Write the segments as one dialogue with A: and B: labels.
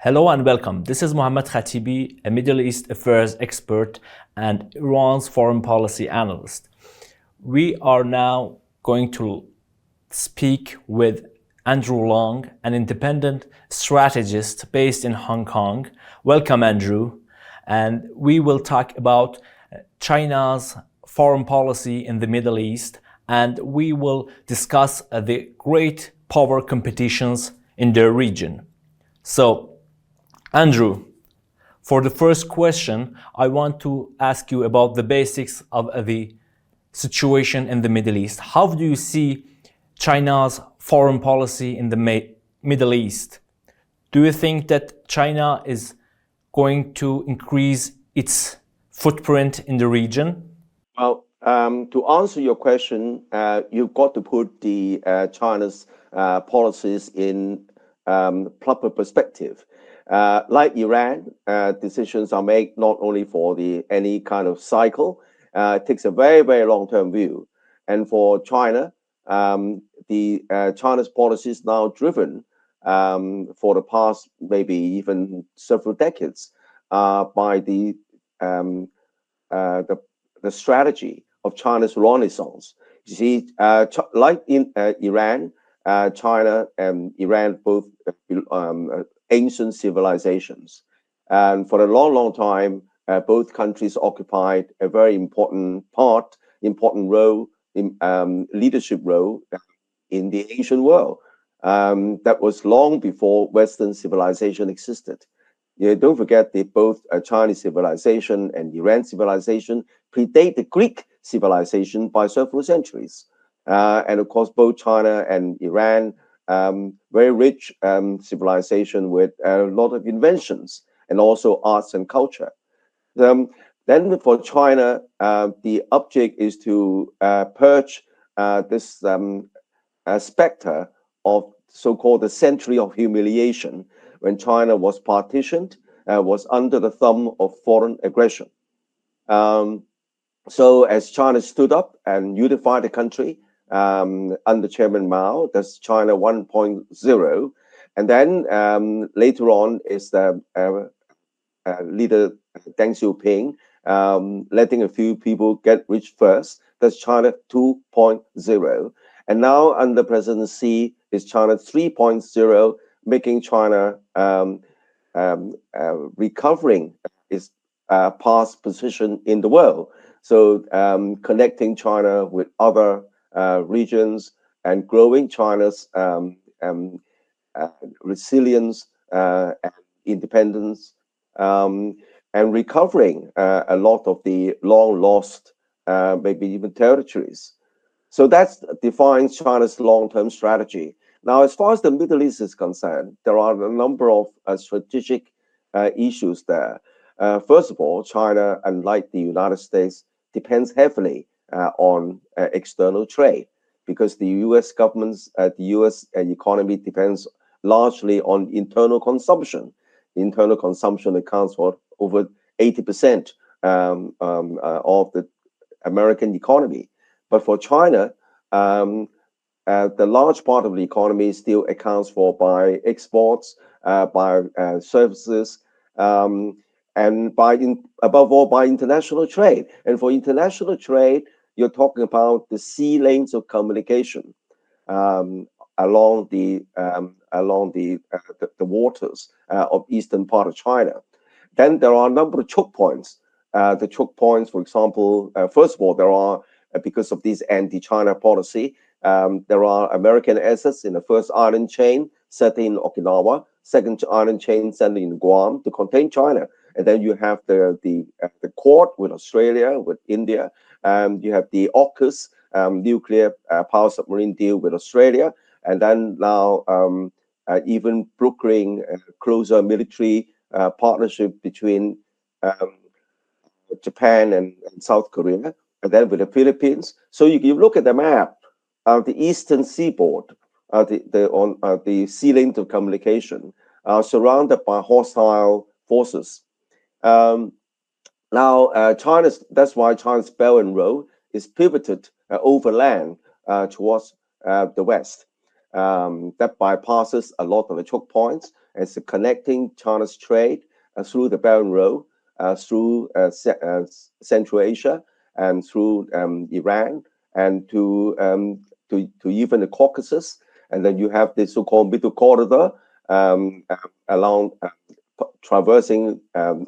A: Hello and welcome. This is محمد Khatibi, a Middle East affairs expert and Iran's foreign policy analyst. We are now going to speak with Andrew Leung, an independent strategist based in Hong Kong. Welcome, Andrew. And we will talk about China's foreign policy in the Middle East, and we will discuss the great power competitions in the region. So, Andrew, for the first question, I want to ask you about the basics of the situation in the Middle East. How do you see China's foreign policy in the Middle East? Do you think that China is going to increase its footprint in the region?
B: Well, to answer your question, you've got to put the China's policies in proper perspective. Like Iran, decisions are made not only for any kind of cycle. It takes a very, very long-term view. And for China, China's policies now driven for the past maybe even several decades by the strategy of China's Renaissance. You see, like in Iran, China and Iran both ancient civilizations. And for a long, long time, both countries occupied a very important role, leadership role in the ancient world. That was long before Western civilization existed. Don't forget that both Chinese civilization and Iran civilization predate the Greek civilization by several centuries. And of course, both China and Iran, very rich civilization with a lot of inventions and also arts and culture. Then for China, the object is to purge this specter of so-called the century of humiliation when China was partitioned, was under the thumb of foreign aggression. So as China stood up and unified the country, under Chairman Mao, that's China 1.0. And then later on is the leader Deng Xiaoping letting a few people get rich first. That's China 2.0. And now under President Xi is China 3.0, making China recovering its past position in the world. So connecting China with other regions and growing China's resilience and independence, and recovering a lot of the long lost, maybe even territories. So that defines China's long-term strategy. Now, as far as the Middle East is concerned, there are a number of strategic issues there. First of all, China, unlike the United States, depends heavily on external trade, because the U.S. government's, the U.S. economy depends largely on internal consumption. Internal consumption accounts for over 80% of the American economy. But for China, the large part of the economy still accounts for by exports, by services, and above all by international trade. And for international trade, you're talking about the sea lanes of communication along the waters of eastern part of China. Then there are a number of choke points. The choke points, for example, first of all, there are, because of this anti-China policy, there are American assets in the first island chain set in Okinawa, second island chain set in Guam to contain China. And then you have the Quad with Australia, with India. You have the AUKUS, nuclear power submarine deal with Australia. And then now even brokering closer military partnership between Japan and South Korea, and then with the Philippines. So you look at the map, the eastern seaboard, the sea lane of communication, surrounded by hostile forces. Now, that's why China's Belt and Road is pivoted overland towards the west. That bypasses a lot of the choke points. as connecting China's trade through the Belt and Road, through Central Asia, and through Iran, and to even the Caucasus. And then you have the so-called middle corridor along traversing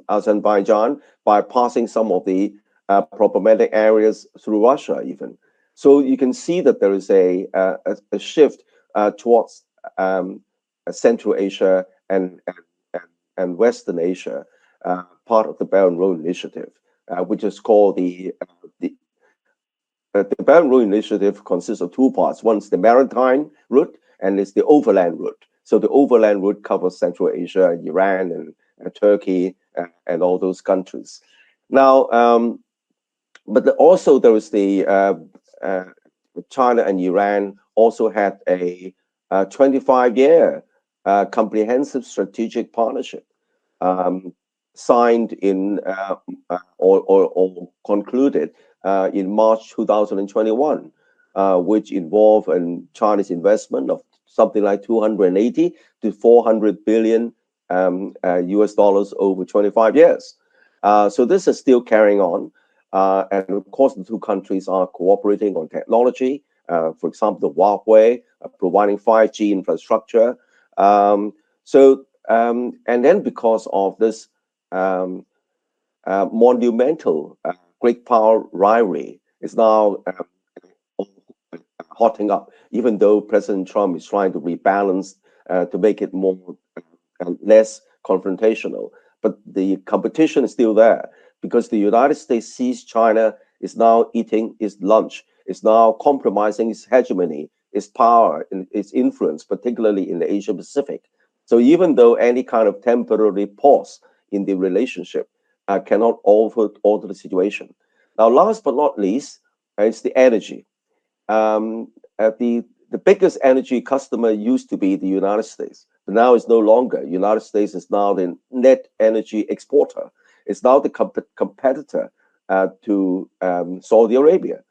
B: Azerbaijan, bypassing some of the problematic areas through Russia even. So you can see that there is a shift towards Central Asia and Western Asia, part of the Belt and Road Initiative, which is called the Belt and Road Initiative consists of two parts. One is the maritime route, and it's the overland route. So the overland route covers Central Asia, Iran, and Turkey, and all those countries. Now, but also there is the China and Iran also had a 25-year comprehensive strategic partnership signed in or concluded in March 2021, which involved China's investment of something like 280 to 400 billion US dollars over 25 years. So this is still carrying on. And of course, the two countries are cooperating on technology. For example, the Huawei providing 5G infrastructure. And then because of this monumental great power rivalry, is now hotting up, even though President Trump is trying to rebalance to make it more less confrontational. But the competition is still there because the United States sees China is now eating its lunch, is now compromising its hegemony, its power, its influence, particularly in the Asia Pacific. So even though any kind of temporary pause in the relationship cannot alter the situation. Now, last but not least, is the energy. The biggest energy customer used to be the United States, but now it's no longer. United States is now the net energy exporter. It's now the competitor to Saudi Arabia.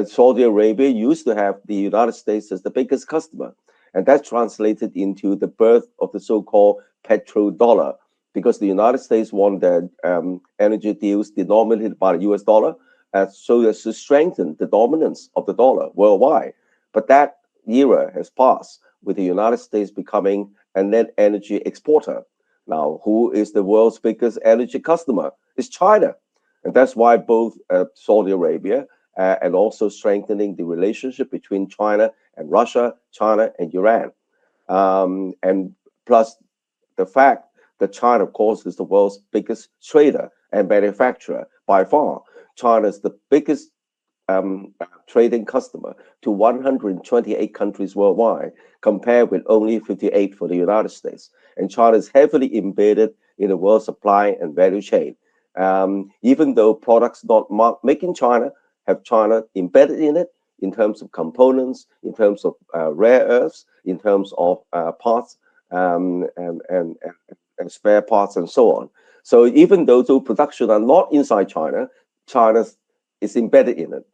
B: Saudi Arabia used to have the United States as the biggest customer, and that translated into the birth of the so-called petrodollar, because the United States won their energy deals denominated by the US dollar, so as to strengthen the dominance of the dollar worldwide. But that era has passed, with the United States becoming a net energy exporter. Now, who is the world's biggest energy customer? It's China. And that's why both Saudi Arabia and also strengthening the relationship between China and Russia, China and Iran. And plus the fact that China, of course, is the world's biggest trader and manufacturer by far. China is the biggest trading customer to 128 countries worldwide, compared with only 58 for the United States. And China is heavily embedded in the world supply and value chain. Even though products not made in China have China embedded in it, in terms of components, in terms of rare earths, in terms of parts and spare parts and so on. So even though those production are not inside China, China is embedded in it.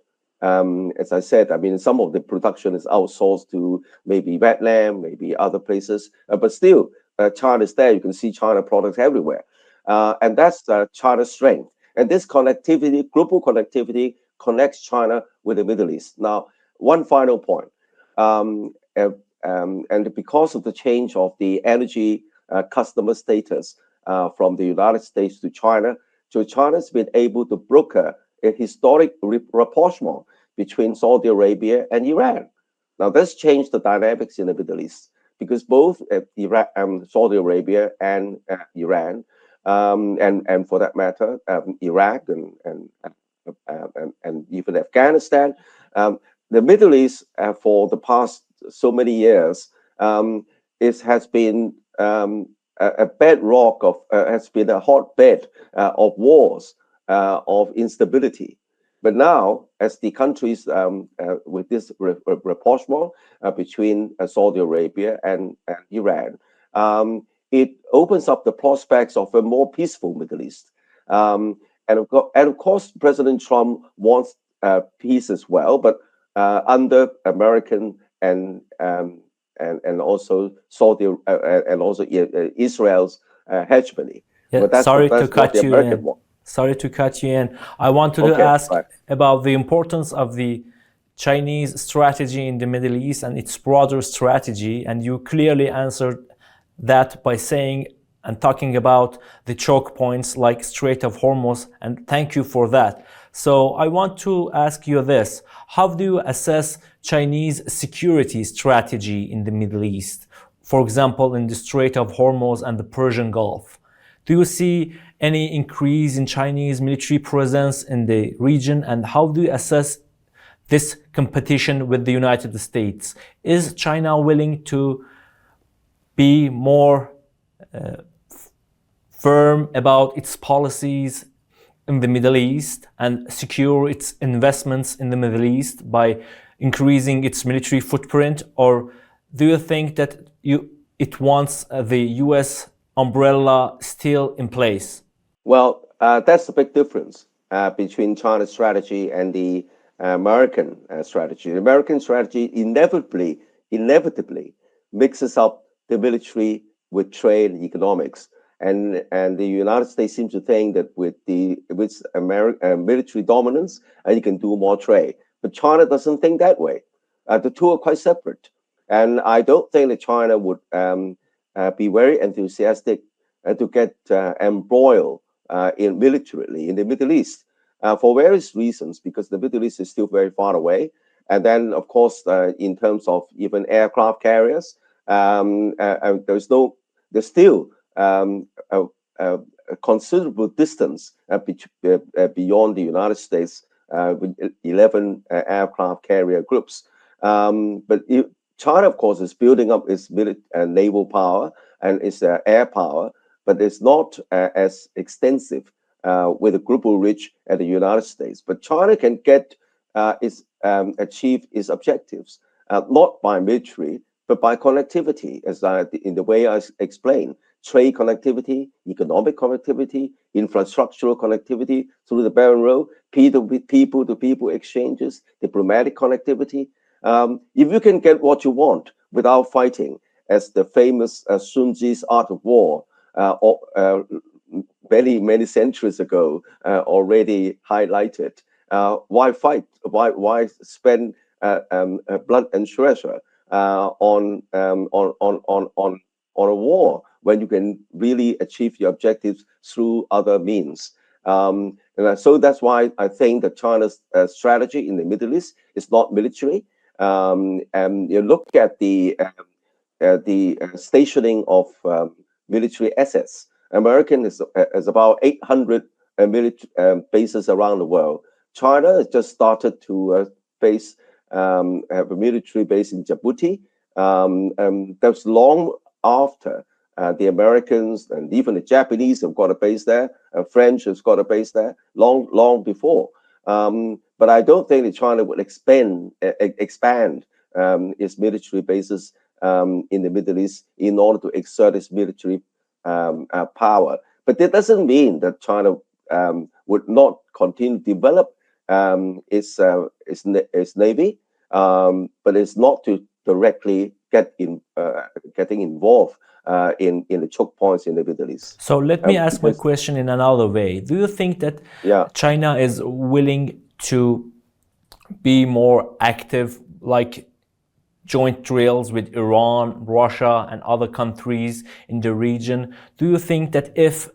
B: As I said, I mean, some of the production is outsourced to maybe Vietnam, maybe other places, but still, China is there. You can see China products everywhere. And that's China's strength. And this connectivity, global connectivity, connects China with the Middle East. Now, one final point. And because of the change of the energy customer status from the United States to China, so China's been able to broker a historic rapprochement between Saudi Arabia and Iran. Now, this changed the dynamics in the Middle East because both Saudi Arabia and Iran, and for that matter, Iraq and even Afghanistan, the Middle East for the past so many years has been a bedrock of has been a hotbed of wars, of instability. But now, as the countries with this rapprochement between Saudi Arabia and Iran, it opens up the prospects of a more peaceful Middle East. And of course, President Trump wants peace as well, but under American and and also Saudi and also Israel's hegemony.
A: Yeah,
B: but that's
A: sorry
B: what, that's
A: to cut
B: what the
A: you
B: American
A: in.
B: want.
A: Sorry to cut you in. I wanted to ask about the importance of the Chinese strategy in the Middle East and its broader strategy, and you clearly answered that by saying and talking about the choke points like Strait of Hormuz, and thank you for that. So I want to ask you this: how do you assess Chinese security strategy in the Middle East? For example, in the Strait of Hormuz and the Persian Gulf. Do you see any increase in Chinese military presence in the region, and how do you assess this competition with the United States? Is China willing to be more firm about its policies in the Middle East and secure its investments in the Middle East by increasing its military footprint? Or do you think that it wants the US umbrella still in place?
B: Well, that's the big difference between China's strategy and the American strategy. The American strategy inevitably mixes up the military with trade and economics. And the United States seems to think that with military dominance, you can do more trade. But China doesn't think that way. The two are quite separate. And I don't think that China would be very enthusiastic to get embroiled militarily in the Middle East for various reasons, because the Middle East is still very far away. And then, of course, in terms of even aircraft carriers, there's still a considerable distance beyond the United States with 11 aircraft carrier groups. But China, of course, is building up its naval power and its air power, but it's not as extensive with a global reach as the United States. But China can achieve its objectives not by military, but by connectivity, as in the way I explained: trade connectivity, economic connectivity, infrastructural connectivity through the Belt and Road, people-to-people exchanges, diplomatic connectivity. If you can get what you want without fighting, as the famous Sun Tzu's Art of War many centuries ago already highlighted, why fight? Why spend blood and treasure on a war when you can really achieve your objectives through other means? And so that's why I think that China's strategy in the Middle East is not military. And you look at the stationing of military assets. American is about 800 military bases around the world. China has just started to have a military base in Djibouti. That's long after the Americans and even the Japanese have got a base there. French has got a base there long before. But I don't think that China would expand its military bases in the Middle East in order to exert its military power. But that doesn't mean that China would not continue to develop its navy, but it's not to directly getting involved in the choke points in the Middle East.
A: So let me ask my question in another way. Do you think that China is willing to be more active, like joint drills with Iran, Russia, and other countries in the region? Do you think that if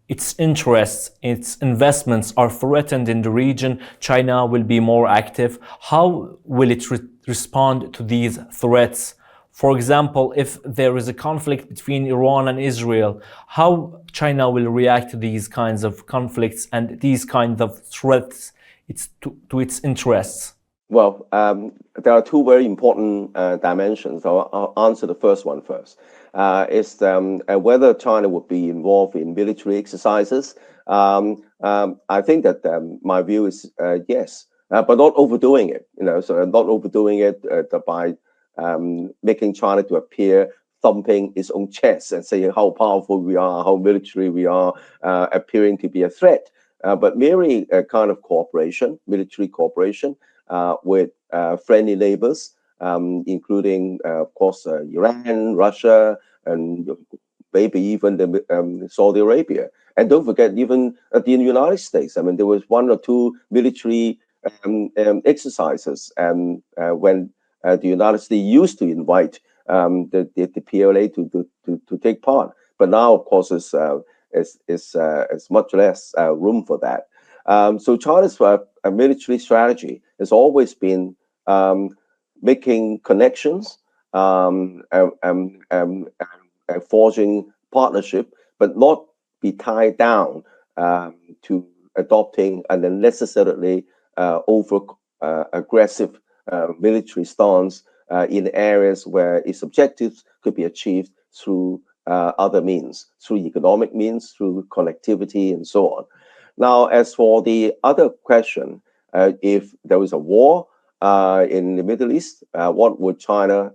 A: its interests, its investments are threatened in the region, China will be more active? How will it respond to these threats? For example, if there is a conflict between Iran and Israel, how China will react to these kinds of conflicts and these kinds of threats to its interests?
B: Well, there are two very important dimensions. I'll answer the first one first. Is whether China would be involved in military exercises. I think that my view is yes, but not overdoing it. So not overdoing it by making China to appear thumping its own chest and saying how powerful we are, how military we are, appearing to be a threat. But merely a kind of cooperation, military cooperation with friendly neighbors, including, of course, Iran, Russia, and maybe even Saudi Arabia. And don't forget, even the United States. I mean, there was 1 or 2 military exercises when the United States used to invite the PLA to take part. But now, of course, it's much less room for that. So China's military strategy has always been making connections, forging partnership, but not be tied down to adopting an unnecessarily over aggressive military stance in areas where its objectives could be achieved through other means, through economic means, through connectivity, and so on. Now, as for the other question, if there was a war in the Middle East, what would China's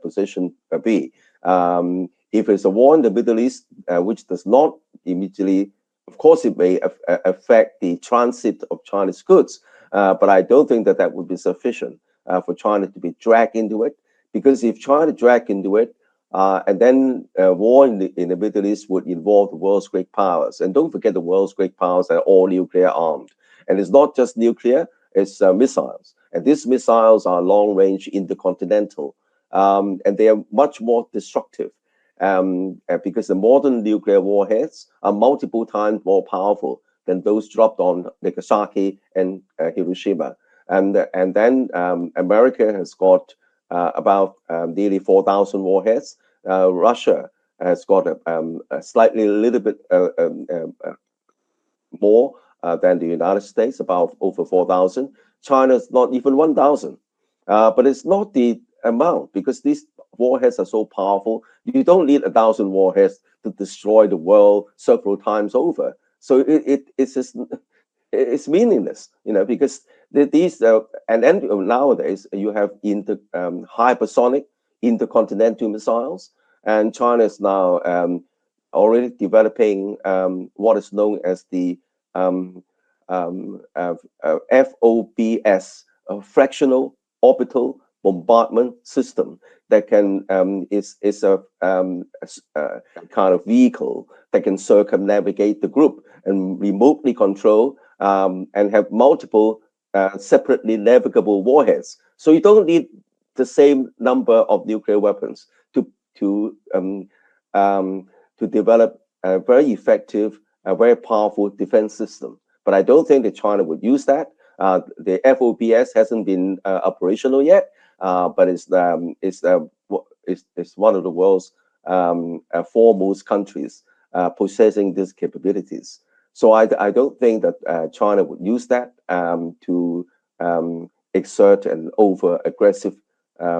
B: position be? If it's a war in the Middle East, which does not immediately, of course, it may affect the transit of Chinese goods, but I don't think that would be sufficient for China to be dragged into it. Because if China dragged into it, and then war in the Middle East would involve the world's great powers. And don't forget, the world's great powers are all nuclear armed. And it's not just nuclear, it's missiles. And these missiles are long-range intercontinental. And they are much more destructive. Because the modern nuclear warheads are multiple times more powerful than those dropped on Nagasaki and Hiroshima. And then America has got about nearly 4,000 warheads. Russia has got a slightly, a little bit more than the United States, about over 4,000. China's not even 1,000. But it's not the amount, because these warheads are so powerful. You don't need 1,000 warheads to destroy the world several times over. So it's meaningless, because these and then nowadays you have hypersonic intercontinental missiles, and China is now already developing what is known as the FOBS, fractional orbital bombardment system, that can is a kind of vehicle that can circumnavigate the group and remotely control and have multiple separately navigable warheads. So you don't need the same number of nuclear weapons to develop a very effective, a very powerful defense system. But I don't think that China would use that. The FOBS hasn't been operational yet, but it's one of the world's foremost countries possessing these capabilities. So I don't think that China would use that to exert an over-aggressive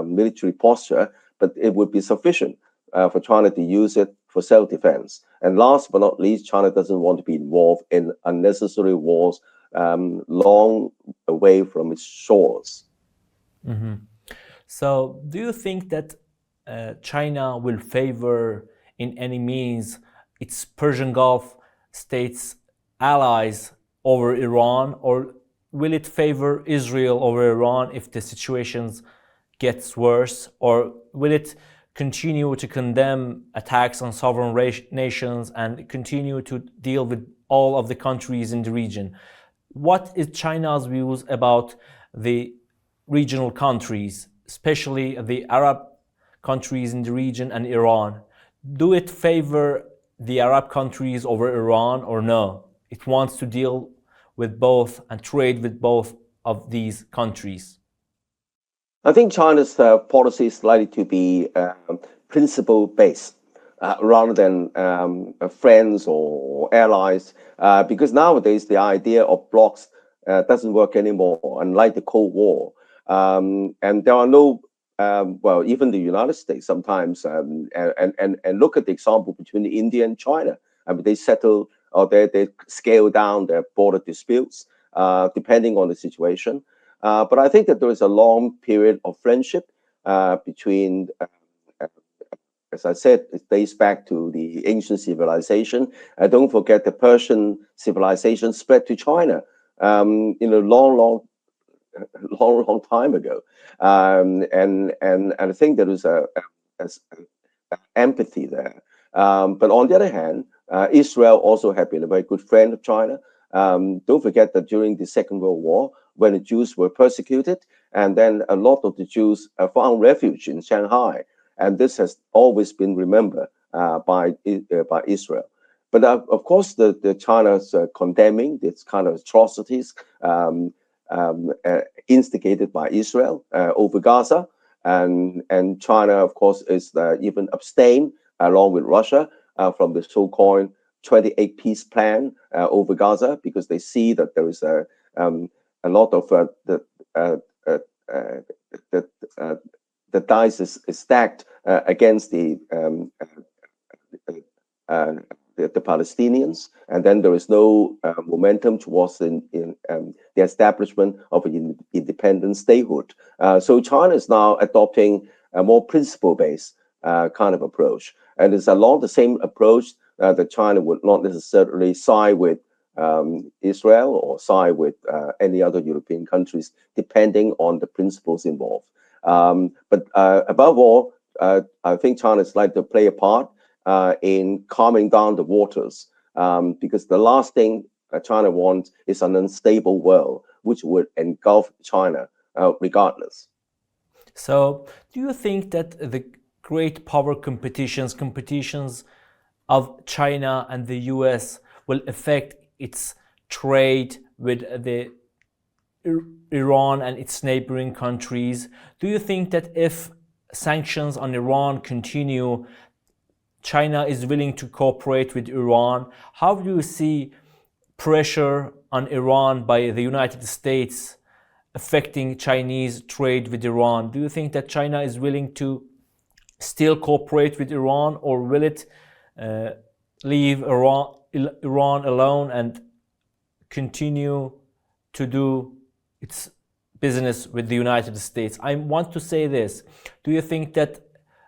B: military posture, but it would be sufficient for China to use it for self-defense. And last but not least, China doesn't want to be involved in unnecessary wars long away from its shores.
A: Mm-hmm. So do you think that China will favor in any means its Persian Gulf states allies over Iran, or will it favor Israel over Iran if the situations gets worse, or will it continue to condemn attacks on sovereign nations and continue to deal with all of the countries in the region? What is China's views about the regional countries, especially the Arab countries in the region and Iran? Do it favor the Arab countries over Iran, or no? It wants to deal with both and trade with both of these countries.
B: I think China's policy is likely to be principle-based rather than friends or allies, because nowadays the idea of blocks doesn't work anymore, unlike the Cold War. And there are no, well, even the United States sometimes, and look at the example between India and China. I mean, they settle or they scale down their border disputes depending on the situation. But I think that there is a long period of friendship between, as I said, it dates back to the ancient civilization. Don't forget the Persian civilization spread to China in a long long time ago, and I think there is a empathy there. But on the other hand, Israel also had been a very good friend of China. Don't forget that during the Second World War, when the Jews were persecuted, and then a lot of the Jews found refuge in Shanghai, and this has always been remembered by Israel. But of course, the China's condemning this kind of atrocities instigated by Israel over Gaza, and China, of course, is even abstained along with Russia from the so-called 28 peace plan over Gaza, because they see that there is a lot of the dice is stacked against the Palestinians, and then there is no momentum towards the establishment of an independent statehood. So China is now adopting a more principle-based kind of approach, and it's along the same approach that China would not necessarily side with Israel or side with any other European countries, depending on the principles involved. But above all, I think China is like to play a part in calming down the waters, because the last thing China wants is an unstable world, which would engulf China regardless.
A: So, do you think that the great power competitions of China and the US will affect its trade with the Iran and its neighboring countries? Do you think that if sanctions on Iran continue, China is willing to cooperate with Iran? How do you see pressure on Iran by the United States affecting Chinese trade with Iran? Do you think that China is willing to still cooperate with Iran, or will it leave Iran alone and continue to do its business with the United States? I want to say this. Do you think that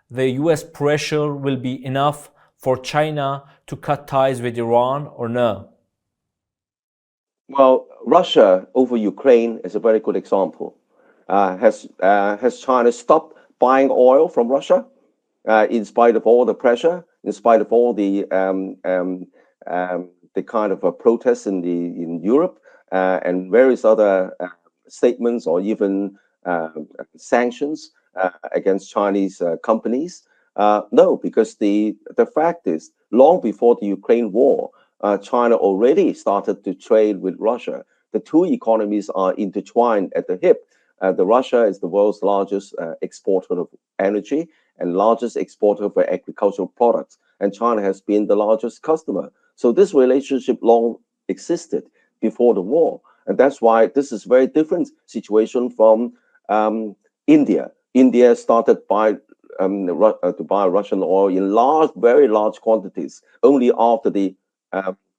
A: the US pressure will be enough for China to cut ties with Iran, or no?
B: Well, Russia over Ukraine is a very good example. Has China stopped buying oil from Russia in spite of all the pressure, in spite of all the kind of protests in Europe and various other statements or even sanctions against Chinese companies? No, because the fact is, long before the Ukraine war, China already started to trade with Russia. The two economies are intertwined at the hip. Russia is the world's largest exporter of energy and largest exporter for agricultural products, and China has been the largest customer. So this relationship long existed before the war, and that's why this is a very different situation from India. India started to buy Russian oil in very large quantities only after the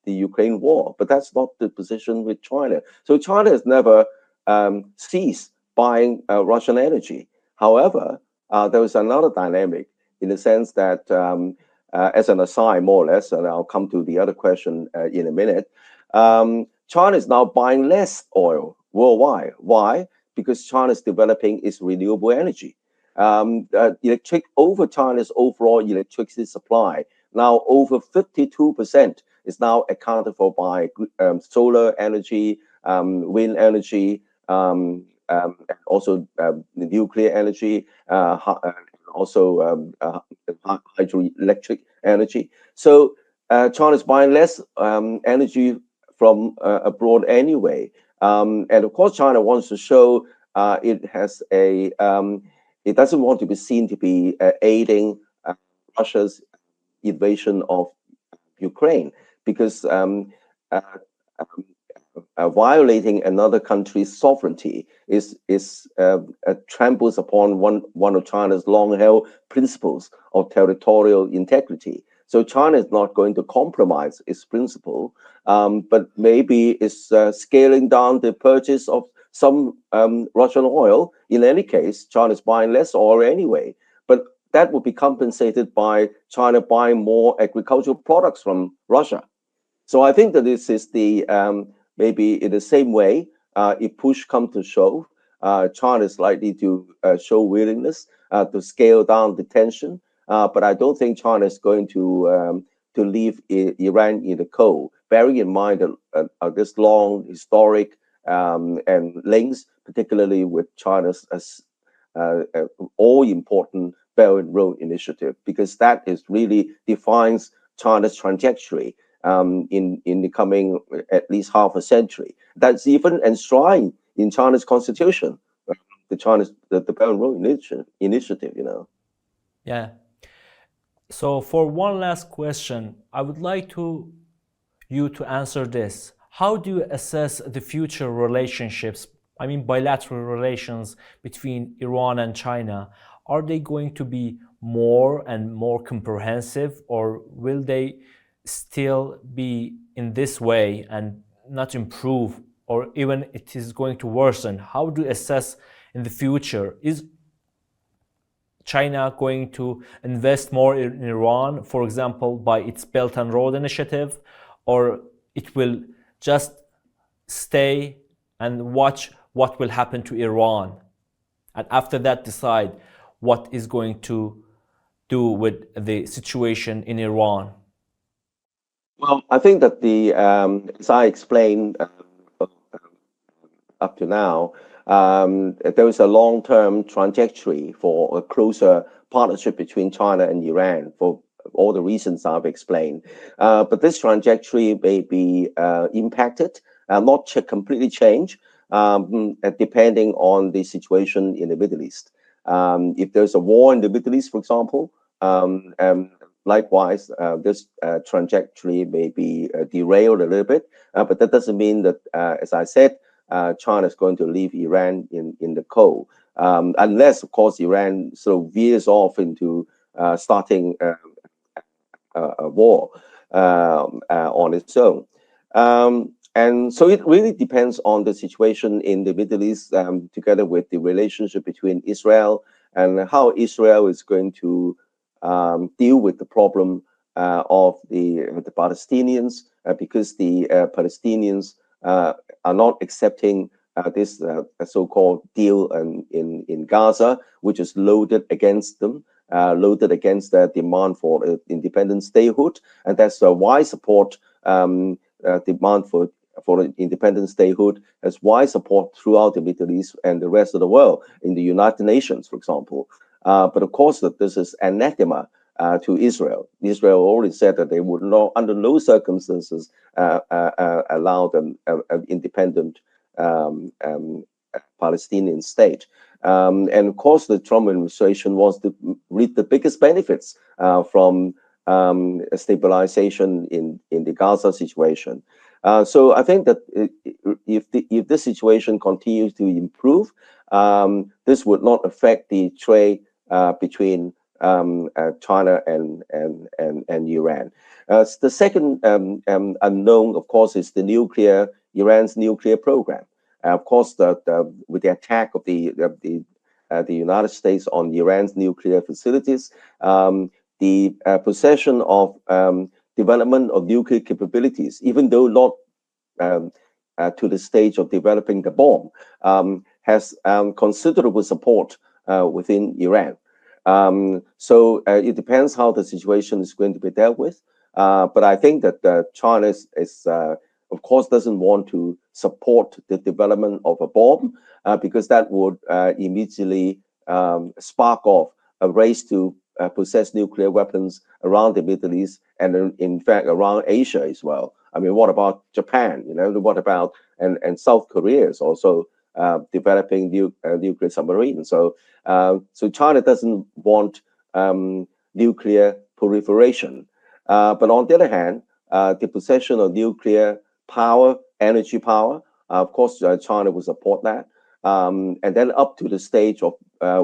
B: Ukraine war, but that's not the position with China. So China has never ceased buying Russian energy. However, there is another dynamic in the sense that, as an aside, more or less, and I'll come to the other question in a minute, China is now buying less oil worldwide. Why? Because China is developing its renewable energy. Over China's overall electricity supply, now over 52% is now accounted for by solar energy, wind energy, also nuclear energy, also hydroelectric energy. So China is buying less energy from abroad anyway. And of course, China wants to show it doesn't want to be seen to be aiding Russia's invasion of Ukraine, because violating another country's sovereignty tramples upon one of China's long-held principles of territorial integrity. So China is not going to compromise its principle, but maybe it's scaling down the purchase of some Russian oil. In any case, China is buying less oil anyway, but that would be compensated by China buying more agricultural products from Russia. So I think that this is the maybe in the same way, if push comes to shove, China is likely to show willingness to scale down the tension, but I don't think China is going to leave Iran in the cold. Bearing in mind this long historic and links, particularly with China's all-important Belt and Road Initiative, because that is really defines China's trajectory in the coming at least half a century. That's even enshrined in China's constitution, the Belt and Road Initiative.
A: Yeah. So for one last question, I would like you to answer this. How do you assess the future relationships, I mean bilateral relations between Iran and China? Are they going to be more and more comprehensive, or will they still be in this way and not improve, or even it is going to worsen? How do you assess in the future? Is China going to invest more in Iran, for example, by its Belt and Road Initiative, or it will just stay and watch what will happen to Iran, and after that decide what is going to do with the situation in Iran?
B: Well, I think that as I explained up to now, there is a long-term trajectory for a closer partnership between China and Iran for all the reasons I've explained. But this trajectory may be impacted, not completely change, depending on the situation in the Middle East. If there's a war in the Middle East, for example, likewise, this trajectory may be derailed a little bit, but that doesn't mean that, as I said, China is going to leave Iran in the cold, unless, of course, Iran sort of veers off into starting a war on its own. And so it really depends on the situation in the Middle East, together with the relationship between Israel and how Israel is going to deal with the problem of the Palestinians, because the Palestinians are not accepting this so-called deal in Gaza, which is loaded against them, loaded against their demand for independent statehood, and that's why support demand for independent statehood has wide support throughout the Middle East and the rest of the world, in the United Nations, for example. But of course, that this is anathema to Israel. Israel already said that they would not, under no circumstances, allow them an independent Palestinian state. And of course, the Trump administration wants to reap the biggest benefits from stabilization in the Gaza situation. So I think that if this situation continues to improve, this would not affect the trade between China and Iran. The second unknown, of course, is Iran's nuclear program. Of course, with the attack of the United States on Iran's nuclear facilities, the possession of development of nuclear capabilities, even though not to the stage of developing the bomb, has considerable support within Iran. So it depends how the situation is going to be dealt with. But I think that China of course, doesn't want to support the development of a bomb, because that would immediately spark off a race to possess nuclear weapons around the Middle East and, in fact, around Asia as well. I mean, what about Japan? What about and South Korea is also developing nuclear submarines. So China doesn't want nuclear proliferation. But on the other hand, the possession of nuclear power, energy power, of course, China will support that. And then up to the stage of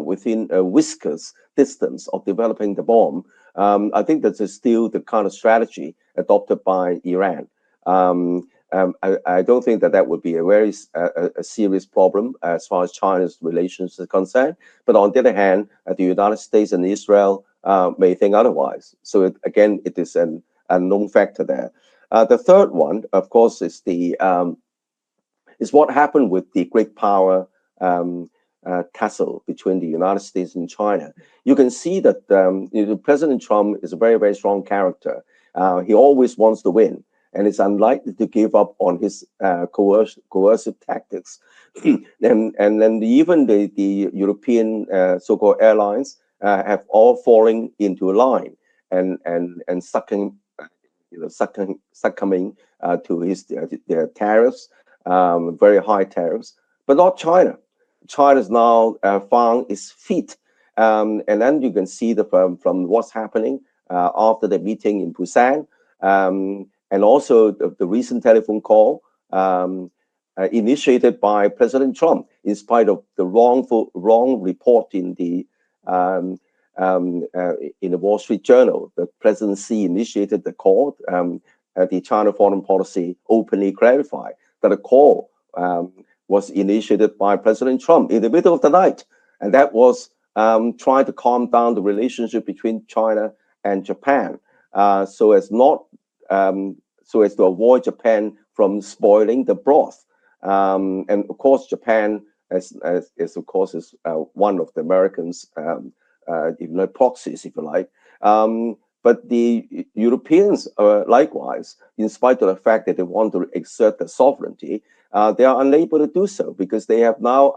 B: within a whiskers distance of developing the bomb, I think that is still the kind of strategy adopted by Iran. I don't think that would be a very serious problem as far as China's relations are concerned. But on the other hand, the United States and Israel may think otherwise. So it is an unknown factor there. The third one, of course, is what happened with the great power tussle between the United States and China. You can see that President Trump is a very, very strong character. He always wants to win, and is unlikely to give up on his coercive tactics. and then even the European so-called airlines have all fallen into line and succumbing to his their tariffs, very high tariffs, but not China. China's now found its feet, and then you can see from what's happening after the meeting in Busan, and also the recent telephone call initiated by President Trump, in spite of the wrong report in the Wall Street Journal. The presidency initiated the call. The China foreign policy openly clarified that the call was initiated by President Trump in the middle of the night, and that was trying to calm down the relationship between China and Japan, so as to avoid Japan from spoiling the broth. And of course, Japan is one of the Americans' proxies, if you like. But the Europeans, likewise, in spite of the fact that they want to exert their sovereignty, they are unable to do so because they have long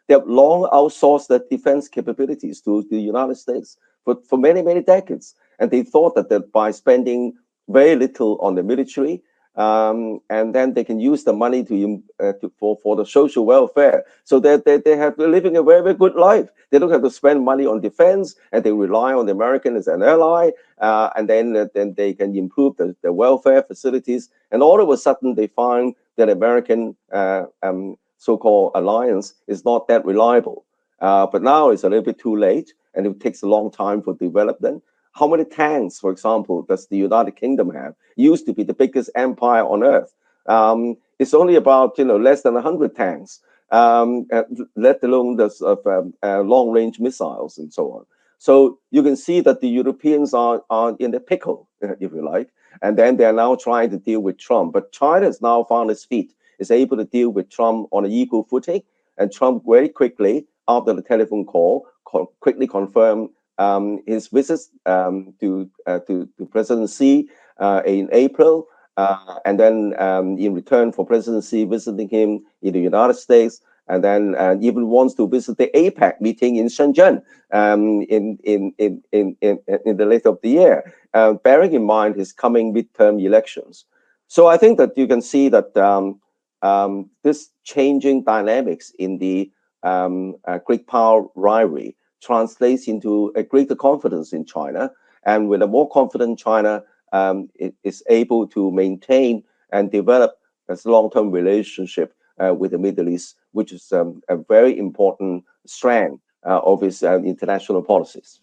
B: outsourced their defense capabilities to the United States for many, many decades. And they thought that by spending very little on the military, and then they can use the money for the social welfare, so that they're living a very, very good life. They don't have to spend money on defense, and they rely on the American as an ally, and then they can improve the welfare facilities. And all of a sudden, they find that American so-called alliance is not that reliable. But now it's a little bit too late, and it takes a long time for development. How many tanks, for example, does the United Kingdom have? It used to be the biggest empire on earth. It's only about less than 100 tanks, let alone the long-range missiles and so on. So you can see that the Europeans are in the pickle, if you like, and then they are now trying to deal with Trump. But China has now found its feet, is able to deal with Trump on an equal footing, and Trump very quickly, after the telephone call, quickly confirmed his visits to President Xi in April, and then in return for President Xi visiting him in the United States, and then even wants to visit the APEC meeting in Shenzhen in the later of the year, bearing in mind his coming midterm elections. So I think that you can see that this changing dynamics in the great power rivalry translates into a greater confidence in China, and with a more confident China, it is able to maintain and develop a long-term relationship with the Middle East, which is a very important strand of its international policies.